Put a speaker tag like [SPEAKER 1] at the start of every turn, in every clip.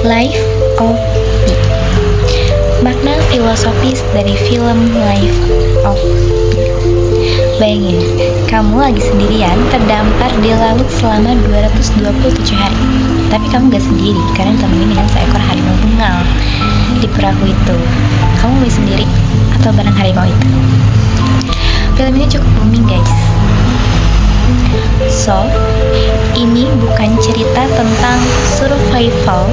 [SPEAKER 1] Life of Pi. Makna filosofis dari film Life of Pi. Bayangin, kamu lagi sendirian terdampar di laut selama 227 hari. Tapi kamu gak sendiri, karena ditemenin dengan seekor harimau bengal di perahu itu. Kamu mau sendiri atau bareng harimau itu? Film ini cukup booming, guys. So, ini bukan cerita tentang survival,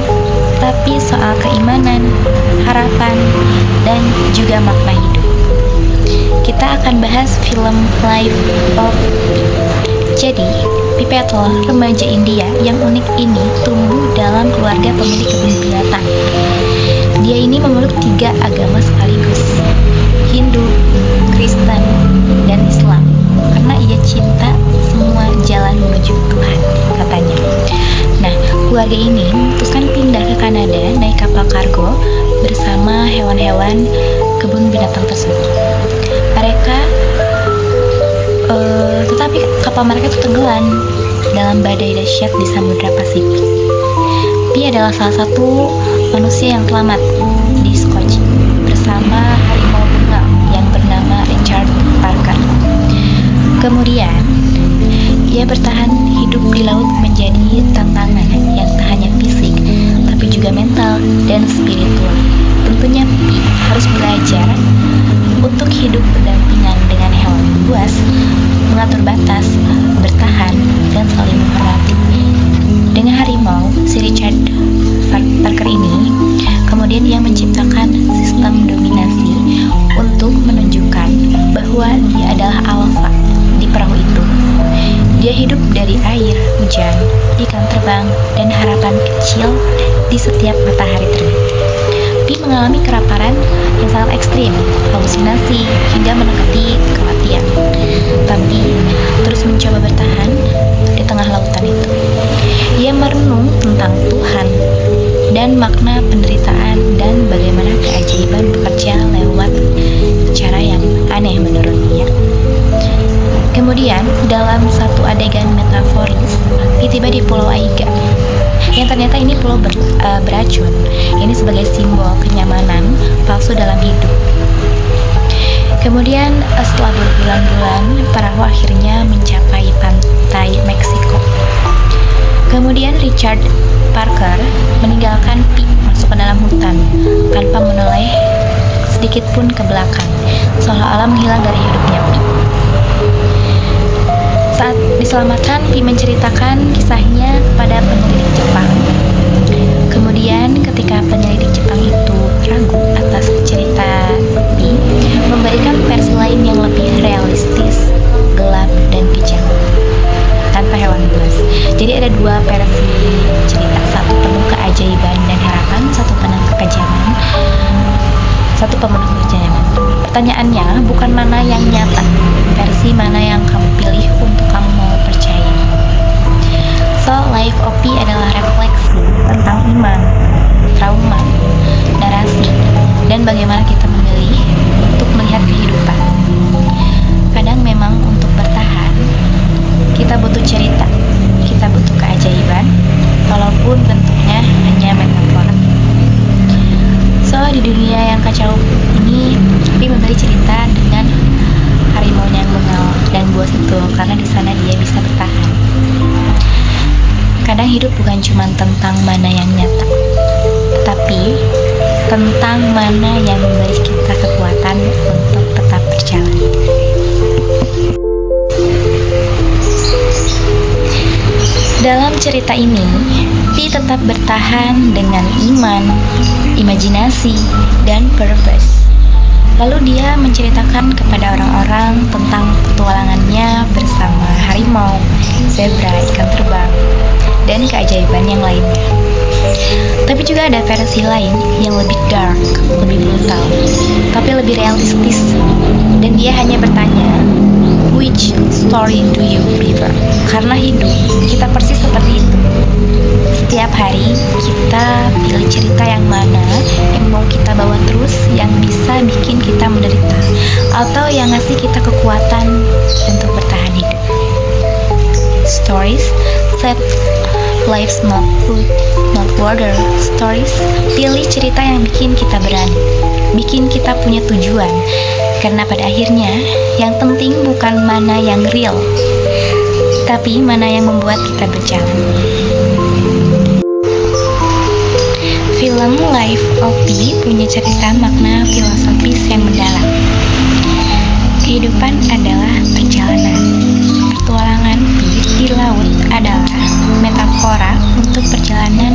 [SPEAKER 1] tapi soal keimanan, harapan, dan juga makna hidup. Kita akan bahas film Life of Pi. Jadi, Pipi adalah remaja India yang unik ini tumbuh dalam keluarga pemilik kebun binatang. Dia ini memeluk 3 agama sekaligus, Hindu, Kristen, dan Islam, karena ia cinta semua jalan menuju Tuhan, katanya. Nah, keluarga ini memutuskan pindah ke Kanada naik kapal kargo bersama hewan-hewan kebun binatang tersebut. Tetapi kapal mereka itu tenggelam dalam badai dahsyat di Samudra Pasifik. Pi adalah salah satu manusia yang selamat di Scotch bersama harimau bengal yang bernama Richard Parker. Kemudian, ia bertahan hidup di laut menjadi tantangan yang tak hanya fisik, tapi juga mental dan spiritual. Tentunya Pi harus belajar untuk hidup berdampingan dengan hewan buas, mengatur batas, bertahan, dan saling menghormati. Dengan harimau, si Richard Parker ini, kemudian ia menciptakan sistem dominasi untuk menunjukkan bahwa dia adalah alfa di perahu itu. Dia hidup dari air, hujan, ikan terbang, dan harapan kecil di setiap matahari terbit. Pi mengalami kelaparan yang sangat ekstrim, halusinasi, hingga mendekati kematian. Tapi terus mencoba bertahan di tengah lautan itu. Ia merenung tentang Tuhan dan makna penderitaan dan bagaimana keajaiban bekerja lewat cara yang aneh menurut dia. Kemudian dalam satu adegan metaforis, Pi tiba di Pulau Aiga, yang ternyata ini pulau beracun. Ini sebagai simbol kenyamanan palsu dalam hidup. Kemudian setelah berbulan-bulan, perahu akhirnya mencapai pantai Meksiko. Kemudian Richard Parker meninggalkan Pi masuk ke dalam hutan tanpa menoleh sedikit pun ke belakang, seolah-olah menghilang dari hidupnya Pi. Saat diselamatkan, Pi menceritakan kisahnya pada penyelidik Jepang. Kemudian ketika penyelidik Jepang itu ragu atas cerita Pi, memberikan versi lain yang lebih realistis, gelap, dan kejam, tanpa hewan buas. Jadi ada 2 versi cerita, satu penuh keajaiban dan harapan, satu penuh kekejaman, satu penuh kekejaman. Pertanyaannya bukan mana yang nyata, versi mana yang kamu pilih untuk kamu mau percaya. So, Life of Pi adalah refleksi tentang iman, trauma, narasi, dan bagaimana kita memilih untuk melihat kehidupan. Kadang memang untuk bertahan, kita butuh cerita, kita butuh keajaiban, walaupun bentuknya hanya metafora. So, di dunia yang kacau ini, Pi memberi cerita dengan harimau yang bengal dan buas itu, karena di sana dia bisa bertahan. Kadang hidup bukan cuma tentang mana yang nyata, tetapi tentang mana yang memberi kita kekuatan untuk tetap berjalan. Dalam cerita ini, Pi tetap bertahan dengan iman, imajinasi, dan purpose. Lalu dia menceritakan kepada orang-orang tentang petualangannya bersama harimau, zebra, ikan terbang, dan keajaiban yang lainnya. Tapi juga ada versi lain yang lebih dark, lebih brutal, tapi lebih realistis. Dan dia hanya bertanya, which story do you prefer? Karena hidup kita persis seperti itu. Setiap hari kita pilih cerita yang mana yang mau kita bawa terus, yang bisa bikin kita menderita, atau yang ngasih kita kekuatan untuk bertahan hidup. Stories set life's not worth border stories. Pilih cerita yang bikin kita berani, bikin kita punya tujuan. Karena pada akhirnya, yang penting bukan mana yang real, tapi mana yang membuat kita berjalan. Film Life of Pi punya cerita makna filosofis yang mendalam. Kehidupan adalah perjalanan. Petualangan Pi di laut adalah metafora untuk perjalanan